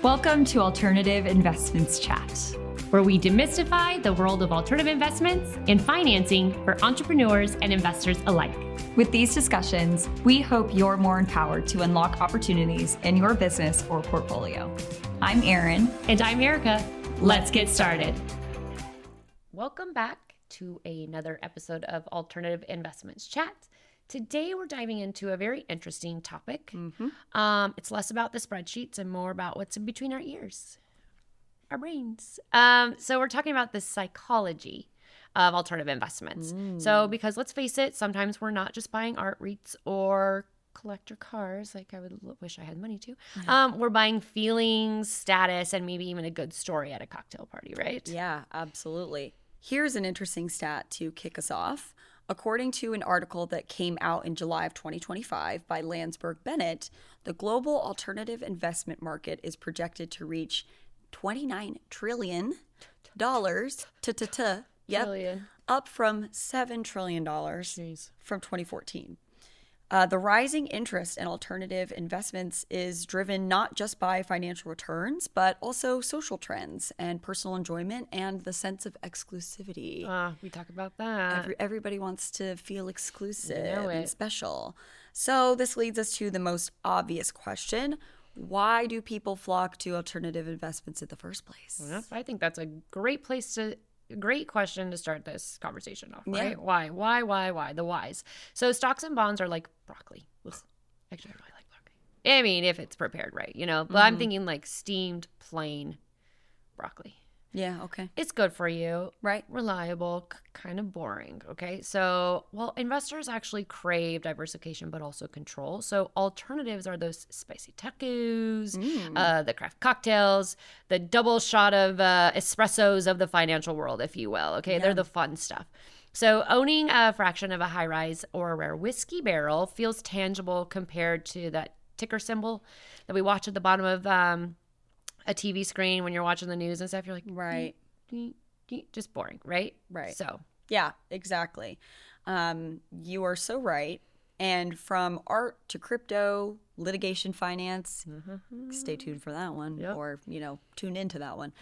Welcome to Alternative Investments Chat, where we demystify the world of alternative investments and financing for entrepreneurs and investors alike. With these discussions, we hope you're more empowered to unlock opportunities in your business or portfolio. I'm Erin. And I'm Erica. Let's get started. Welcome back to another episode of Alternative Investments Chat. Today, we're diving into a very interesting topic. It's less about the spreadsheets and more about what's in between our ears, our brains. So we're talking about the psychology of alternative investments. So because let's face it, sometimes we're not just buying art, REITs, or collector cars, like I would wish I had money to. We're buying feelings, status, and maybe even a good story at a cocktail party, right? Yeah, absolutely. Here's an interesting stat to kick us off. According to an article that came out in July of 2025 by Landsberg Bennett, the global alternative investment market is projected to reach $29 trillion. Trillion. Up from $7 trillion from 2014. The rising interest in alternative investments is driven not just by financial returns, but also social trends and personal enjoyment and the sense of exclusivity. We talk about that. Everybody wants to feel exclusive You know and it. special. So this leads us to the most obvious question. Why do people flock to alternative investments in the first place? Well, I think that's a great question to start this conversation off, right? Yeah. Why? The whys. So stocks and bonds are like broccoli. Ugh. Actually, I really like broccoli. I mean, if it's prepared right, but I'm thinking like steamed plain broccoli. Yeah, okay. It's good for you. Right. Reliable, kind of boring. Okay. So, investors actually crave diversification, but also control. So alternatives are those spicy tacos, the craft cocktails, the double shot of espressos of the financial world, if you will. Okay. Yeah. They're the fun stuff. So owning a fraction of a high rise or a rare whiskey barrel feels tangible compared to that ticker symbol that we watch at the bottom of a TV screen when you're watching the news and stuff. You're like, Right. just boring, right? Right. So, Yeah, exactly. You are so right. And from art to crypto, litigation finance, stay tuned for that one, Yep. or, tune into that one.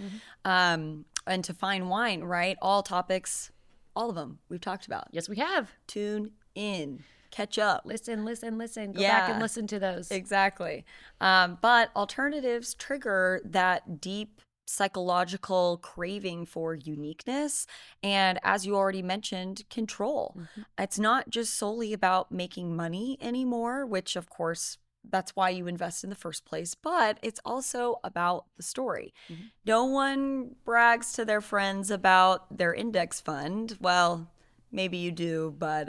And to fine wine, right? All topics, all of them we've talked about. yes, we have. Tune in, catch up. Listen. Go back Yeah. and listen to those. Exactly. But alternatives trigger that deep psychological craving for uniqueness. And as you already mentioned, control. It's not just solely about making money anymore, which of course, that's why you invest in the first place, but it's also about the story. No one brags to their friends about their index fund. Well, maybe you do, but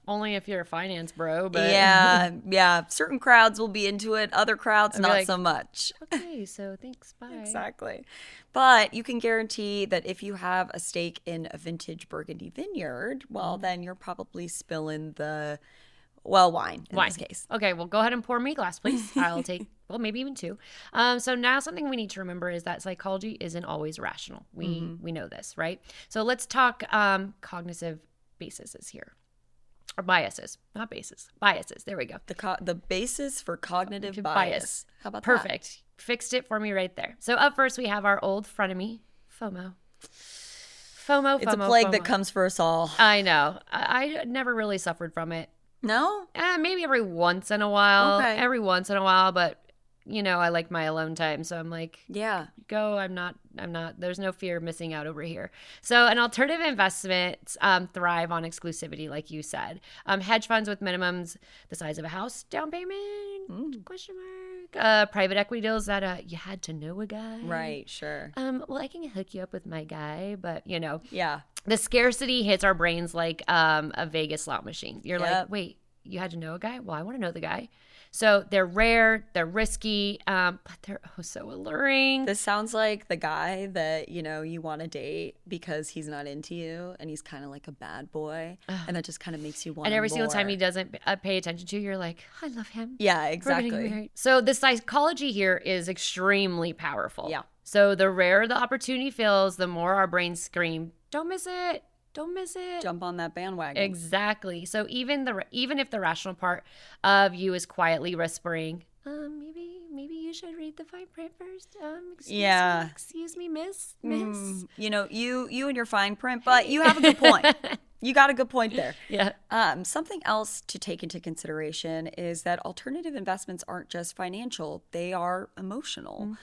Only if you're a finance bro, but yeah. Certain crowds will be into it, other crowds I'd be not like, so much. okay, so thanks, bye. Exactly. But you can guarantee that if you have a stake in a vintage Burgundy vineyard, well, then you're probably spilling the wine in this case. Okay, well, go ahead and pour me a glass, please. I'll take, maybe even two. So now something we need to remember is that psychology isn't always rational. We know this, right? So let's talk cognitive bases here. Or biases, not bases. Biases. There we go. The basis for cognitive bias. How about Perfect. Fixed it for me right there. So up first, we have our old frenemy, FOMO. FOMO. It's a plague that comes for us all. I know. I never really suffered from it. No? Maybe every once in a while. Okay. Every once in a while, but I like my alone time. So I'm like, Yeah. go. I'm not, there's no fear of missing out over here. So an alternative investments thrive on exclusivity, like you said. Hedge funds with minimums the size of a house, down payment, question mark. Private equity deals that you had to know a guy. Right, sure. Well, I can hook you up with my guy, but Yeah. the scarcity hits our brains like a Vegas slot machine. You're Yep. like, wait, you had to know a guy? Well, I want to know the guy. So they're rare, they're risky, but they're so alluring. This sounds like the guy that, you want to date because he's not into you and he's kind of like a bad boy. And that just kind of makes you want And every single more. time he doesn't pay attention to you, you're like, I love him. Yeah, We're getting exactly. married. So the psychology here is extremely powerful. Yeah. So the rarer the opportunity feels, the more our brains scream, don't miss it. Don't miss it. Jump on that bandwagon. Exactly. So even if the rational part of you is quietly whispering, maybe maybe you should read the fine print first. Excuse me, miss. You know, you and your fine print, but you have a good point. You got a good point there. Yeah. Something else to take into consideration is that alternative investments aren't just financial, they are emotional.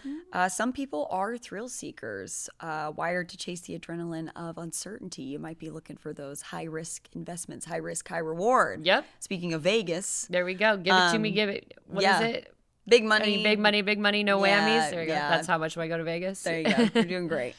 Some people are thrill seekers, wired to chase the adrenaline of uncertainty. You might be looking for those high-risk investments, high risk, high reward. Yep. Speaking of Vegas. There we go. Give it to me, give it. What is it? Big money. Big money, no whammies. There you go. Yeah. That's how much do I go to Vegas. There you go. You're doing great.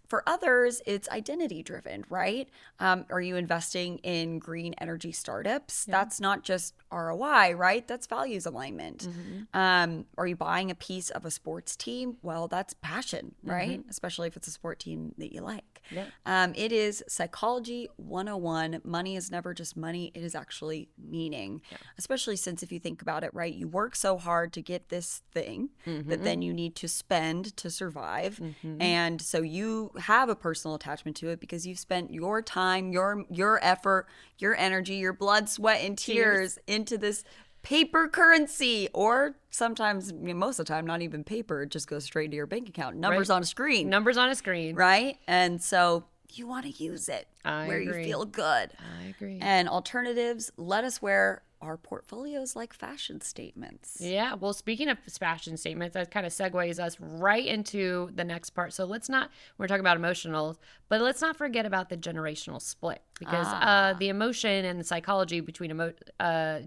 For others, it's identity driven, right? Are you investing in green energy startups? Yeah. That's not just ROI, right? That's values alignment. Are you buying a piece of a sports team? Well, that's passion, right? Especially if it's a sport team that you like. Yeah. It is psychology 101. Money is never just money. It is actually meaning, especially since if you think about it, right? You work so hard to get this thing that then you need to spend to survive. And so you have a personal attachment to it because you've spent your time, your effort, your energy, your blood, sweat, and tears into this paper currency, or sometimes, most of the time, not even paper. It just goes straight to your bank account. Numbers on a screen. Numbers on a screen. Right? And so you want to use it where you feel good. I agree. And alternatives let us wear our portfolios like fashion statements. Yeah. Well, speaking of fashion statements, that kind of segues us right into the next part. So we're talking about emotional, but let's not forget about the generational split, because the emotion and the psychology between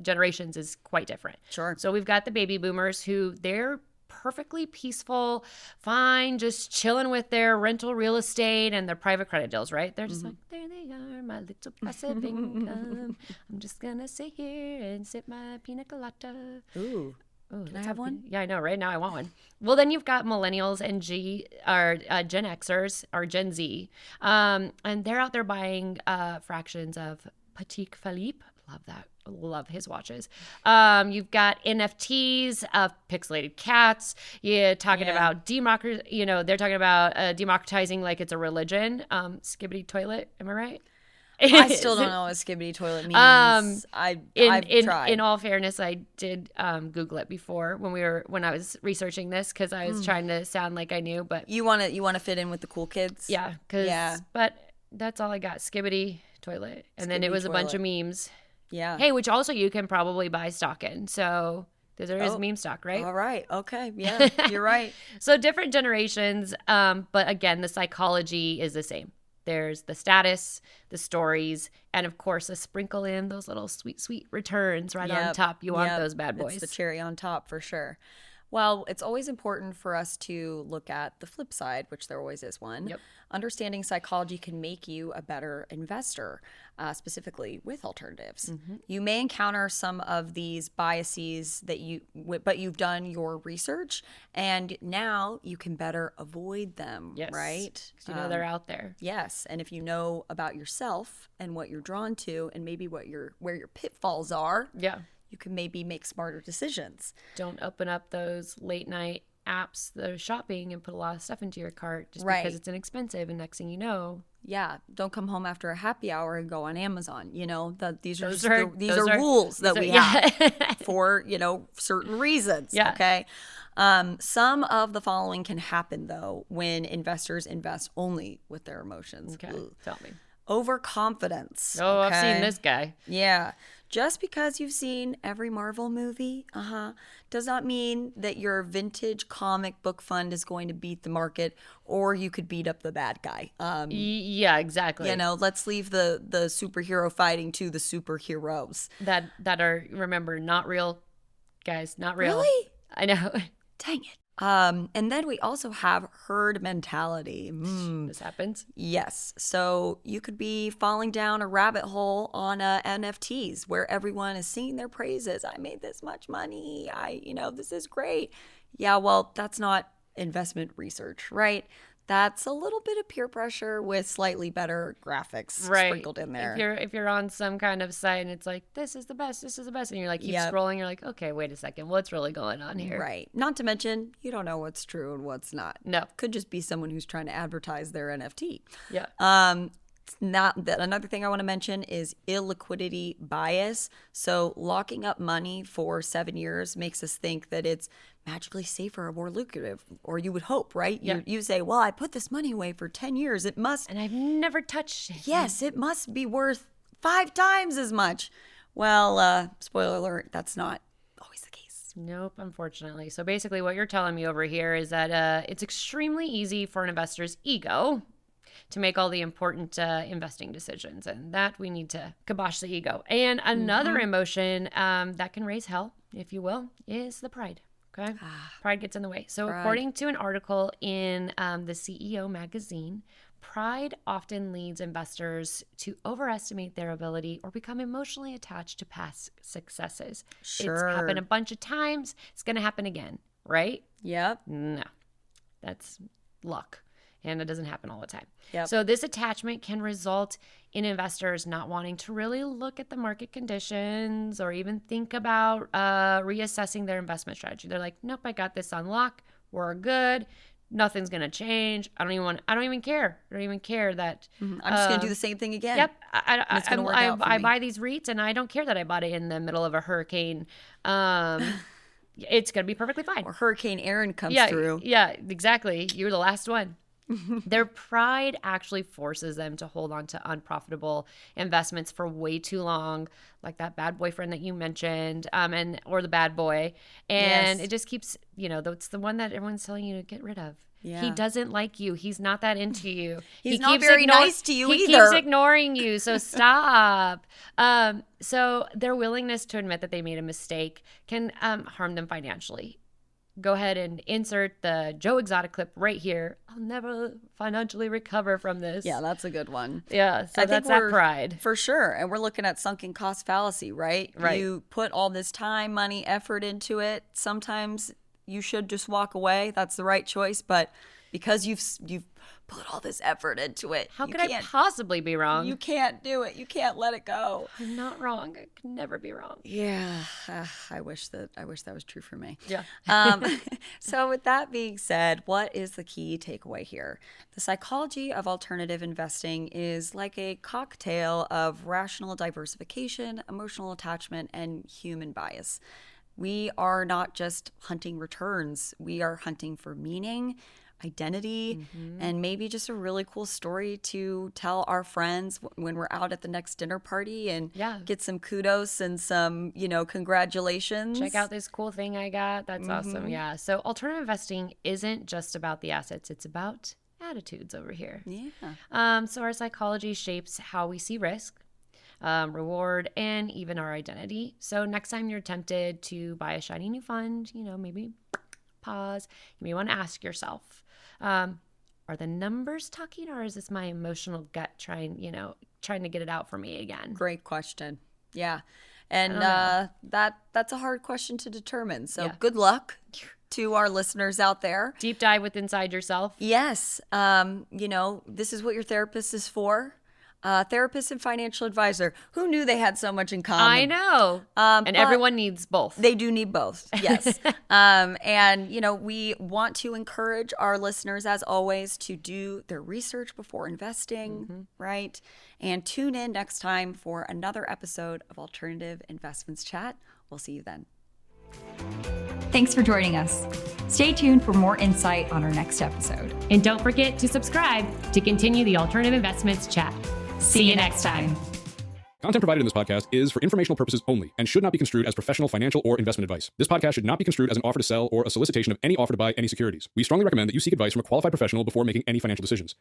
generations is quite different. Sure. So we've got the baby boomers who they're perfectly peaceful, fine, just chilling with their rental real estate and their private credit deals, right? They're just like, there they are, my little passive income. I'm just gonna sit here and sip my pina colada. Ooh. Can I have one? Yeah, I know. Right now I want one. Well, then you've got millennials and Gen Xers or Gen Z. And they're out there buying fractions of Patek Philippe. Love that. Love his watches. You've got NFTs of pixelated cats. You're talking about they're talking about democratizing like it's a religion. Skibbity toilet. Am I right? I still don't know what skibbity toilet means. I've tried. In all fairness, I did Google it before when I was researching this, because I was trying to sound like I knew. But you want to fit in with the cool kids. Yeah. But that's all I got. Skibbity toilet, and then it was a bunch of memes. Yeah. Hey, which also you can probably buy stock in. So there is meme stock, right? All right. Okay. Yeah, you're right. So different generations, but again, the psychology is the same. There's the status, the stories, and of course, a sprinkle in those little sweet, sweet returns right on top. You want those bad boys. It's the cherry on top for sure. Well, it's always important for us to look at the flip side, which there always is one. Yep. Understanding psychology can make you a better investor, specifically with alternatives. You may encounter some of these biases but you've done your research, and now you can better avoid them, right? You know they're out there. Yes, and if you know about yourself and what you're drawn to, and maybe where your pitfalls are, you can maybe make smarter decisions. Don't open up those late night apps that are shopping and put a lot of stuff into your cart just because it's inexpensive, and next thing you know. Yeah, don't come home after a happy hour and go on Amazon. These are rules that we have for, certain reasons. Yeah. Okay. Some of the following can happen though when investors invest only with their emotions. Okay. Tell me. Overconfidence. Oh, okay? I've seen this guy. Yeah. Just because you've seen every Marvel movie, does not mean that your vintage comic book fund is going to beat the market, or you could beat up the bad guy. Yeah, exactly. Let's leave the superhero fighting to the superheroes. That are, remember, not real, guys, not real. Really? I know. Dang it. And then we also have herd mentality. This happens. Yes. So you could be falling down a rabbit hole on NFTs where everyone is singing their praises. I made this much money. This is great. Yeah, well, that's not investment research, right? That's a little bit of peer pressure with slightly better graphics sprinkled in there. If you're on some kind of site and it's like, this is the best, and you're like, keep scrolling, you're like, okay, wait a second, what's really going on here? Right. Not to mention, you don't know what's true and what's not. No. Could just be someone who's trying to advertise their NFT. Yeah. Another thing I want to mention is illiquidity bias. So locking up money for 7 years makes us think that it's magically safer or more lucrative, or you would hope, right? Yeah. You say, well, I put this money away for 10 years. It must. And I've never touched it. Yes, it must be worth 5 times as much. Well, spoiler alert, that's not always the case. Nope, unfortunately. So basically what you're telling me over here is that it's extremely easy for an investor's ego to make all the important investing decisions, and that we need to kibosh the ego. And another emotion that can raise hell, if you will, is the pride. Okay, pride gets in the way. So according to an article in the CEO magazine, pride often leads investors to overestimate their ability or become emotionally attached to past successes. Sure. It's happened a bunch of times. It's going to happen again, right? Yep. No, that's luck. And it doesn't happen all the time. Yep. So this attachment can result in investors not wanting to really look at the market conditions or even think about reassessing their investment strategy. They're like, nope, I got this on lock. We're good. Nothing's going to change. I don't even care. I don't even care that. I'm just going to do the same thing again. Yep. I buy these REITs and I don't care that I bought it in the middle of a hurricane. It's going to be perfectly fine. Or Hurricane Aaron comes through. Yeah, exactly. You're the last one. Their pride actually forces them to hold on to unprofitable investments for way too long, like that bad boyfriend that you mentioned, or the bad boy. And It just keeps, it's the one that everyone's telling you to get rid of. Yeah. He doesn't like you. He's not that into you. He's not very nice to you either. He keeps ignoring you, so stop. So their willingness to admit that they made a mistake can harm them financially. Go ahead and insert the Joe Exotic clip right here. I'll never financially recover from this. Yeah, that's a good one. Yeah, so that's that pride. For sure. And we're looking at sunken cost fallacy, right? Right. You put all this time, money, effort into it. Sometimes you should just walk away. That's the right choice. But because you've put all this effort into it, how could I possibly be wrong? You can't do it. You can't let it go. I'm not wrong. I could never be wrong. Yeah, I wish that was true for me. Yeah. So with that being said, what is the key takeaway here? The psychology of alternative investing is like a cocktail of rational diversification, emotional attachment, and human bias. We are not just hunting returns. We are hunting for meaning, identity, and maybe just a really cool story to tell our friends when we're out at the next dinner party and get some kudos and some, congratulations. Check out this cool thing I got. That's awesome. Yeah. So alternative investing isn't just about the assets. It's about attitudes over here. Yeah. So our psychology shapes how we see risk, reward, and even our identity. So next time you're tempted to buy a shiny new fund, maybe pause. You may want to ask yourself, are the numbers talking, or is this my emotional gut trying to get it out for me again? Great question. Yeah. And that's a hard question to determine. So good luck to our listeners out there. Deep dive inside yourself. Yes. This is what your therapist is for. Therapist and financial advisor. Who knew they had so much in common? I know. And everyone needs both. They do need both. Yes. And, we want to encourage our listeners, as always, to do their research before investing, right? And tune in next time for another episode of Alternative Investments Chat. We'll see you then. Thanks for joining us. Stay tuned for more insight on our next episode. And don't forget to subscribe to continue the Alternative Investments Chat. See you next time. Content provided in this podcast is for informational purposes only and should not be construed as professional, financial, or investment advice. This podcast should not be construed as an offer to sell or a solicitation of any offer to buy any securities. We strongly recommend that you seek advice from a qualified professional before making any financial decisions.